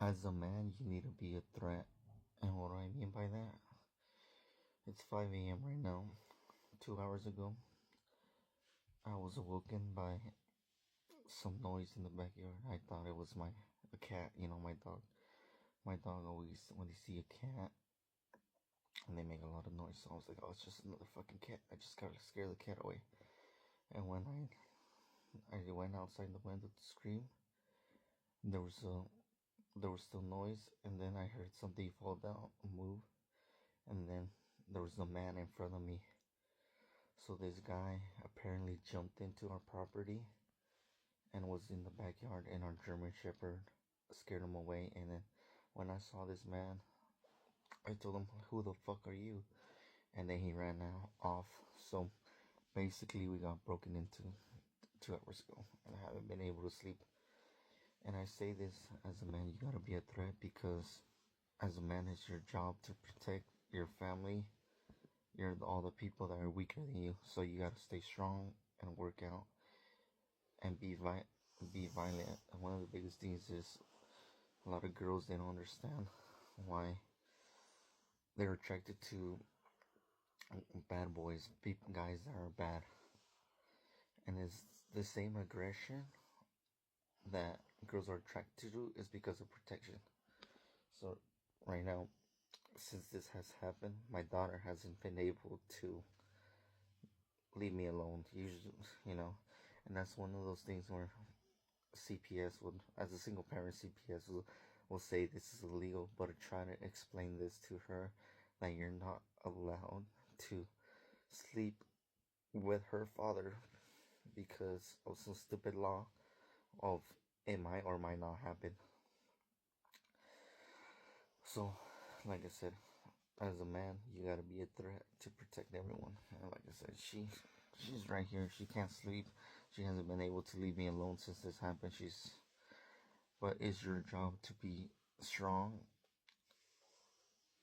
As a man, you need to be a threat. And what do I mean by that? It's 5 a.m. right now. 2 hours ago, I was awoken by some noise in the backyard. I thought it was a cat, my dog. My dog always, when they see a cat, and they make a lot of noise. So I was like, oh, it's just another fucking cat. I just gotta scare the cat away. And when I went outside the window to scream, there was still noise, and then I heard something fall down, move, and then there was a man in front of me. So this guy apparently jumped into our property and was in the backyard, and our German Shepherd scared him away. And then when I saw this man, I told him, "Who the fuck are you?" And then he ran off. So basically, we got broken into 2 hours ago, and I haven't been able to sleep. And I say this as a man, you gotta be a threat, because as a man, it's your job to protect your family, all the people that are weaker than you. So you gotta stay strong and work out and be violent. And one of the biggest things is a lot of girls, they don't understand why they're attracted to bad boys, guys that are bad. And it's the same aggression that girls are attracted to is because of protection. So right now, since this has happened, my daughter hasn't been able to leave me alone. Usually, and that's one of those things where CPS would, as a single parent, CPS will say this is illegal, but I try to explain this to her that you're not allowed to sleep with her father because of some stupid law of it might or might not happen. So, like I said, as a man, you gotta be a threat to protect everyone. And like I said, she's right here. She can't sleep. She hasn't been able to leave me alone since this happened. But it's your job to be strong,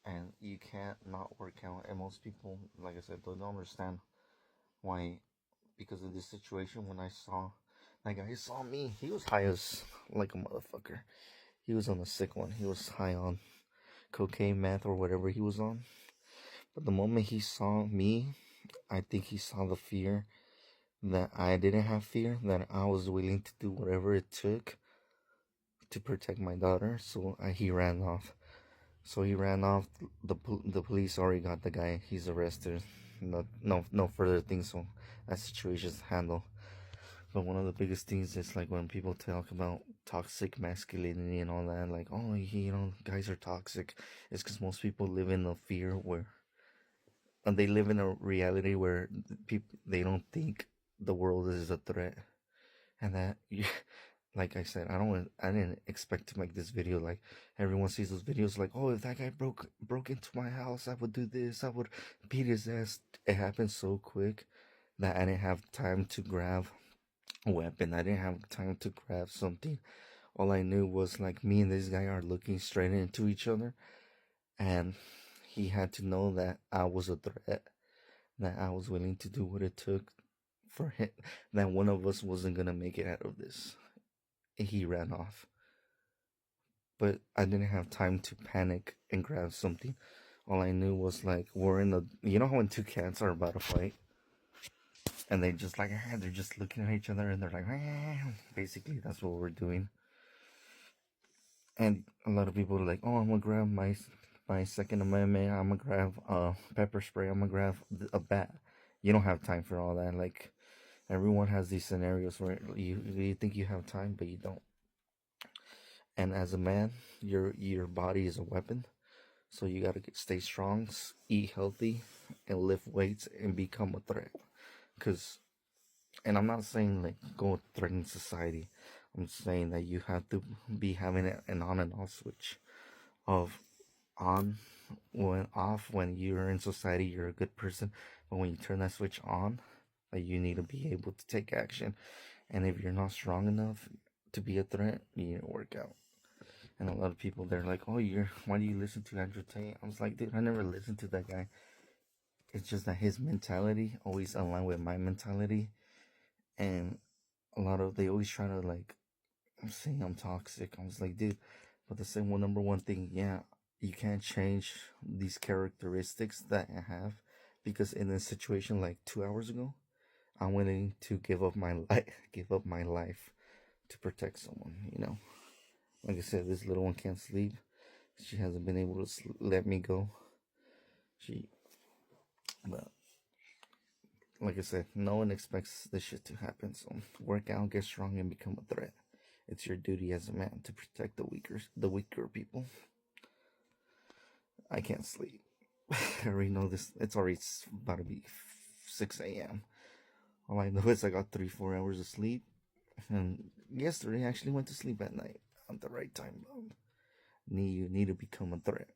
and you can't not work out. And most people, like I said, don't understand why. Because of this situation, when I saw that guy, saw me. He was high as like a motherfucker. He was on a sick one. He was high on cocaine, meth, or whatever he was on. But the moment he saw me, I think he saw the fear that I didn't have fear, that I was willing to do whatever it took to protect my daughter. So he ran off. So he ran off. The police already got the guy. He's arrested. No further things. So that situation's handled. But one of the biggest things is like when people talk about toxic masculinity and all that, like, oh, guys are toxic. It's because most people live in a fear and they live in a reality where people, they don't think the world is a threat. And that, like I said, I didn't expect to make this video. Like, everyone sees those videos like, oh, if that guy broke into my house, I would do this, I would beat his ass. It happened so quick that I didn't have time to grab a weapon. I didn't have time to grab something. All I knew was like me and this guy are looking straight into each other, and he had to know that I was a threat, that I was willing to do what it took for him, that one of us wasn't gonna make it out of this. He ran off. But I didn't have time to panic and grab something. All I knew was like, we're in the, you know how when two cats are about to fight? And they just like, they're just looking at each other and they're like, basically that's what we're doing. And a lot of people are like, oh, I'm gonna grab my Second Amendment, I'm gonna grab pepper spray, I'm gonna grab a bat. You don't have time for all that. Like, everyone has these scenarios where you think you have time, but you don't. And as a man, your body is a weapon. So you gotta stay strong, eat healthy, and lift weights and become a threat. And I'm not saying like go threaten society. I'm saying that you have to be having an on and off switch of on when off. When you're in society, you're a good person, but when you turn that switch on, like, you need to be able to take action. And if you're not strong enough to be a threat, you need to work out. And a lot of people, they're like, oh, why do you listen to Andrew Tate? I was like, dude, I never listened to that guy. It's just that his mentality always aligned with my mentality. And they always try to like say I'm toxic. I was like, dude, But the same number one thing, yeah, you can't change these characteristics that I have because in a situation like 2 hours ago, I'm willing to give up my life, give up my life to protect someone. Like I said, this little one can't sleep. She hasn't been able to let me go. But like I said, no one expects this shit to happen. So work out, get strong, and become a threat. It's your duty as a man to protect the weaker people. I can't sleep. I already know this. It's already about to be 6 a.m. All I know is I got 3-4 hours of sleep, and yesterday I actually went to sleep at night at the right time. You need to become a threat.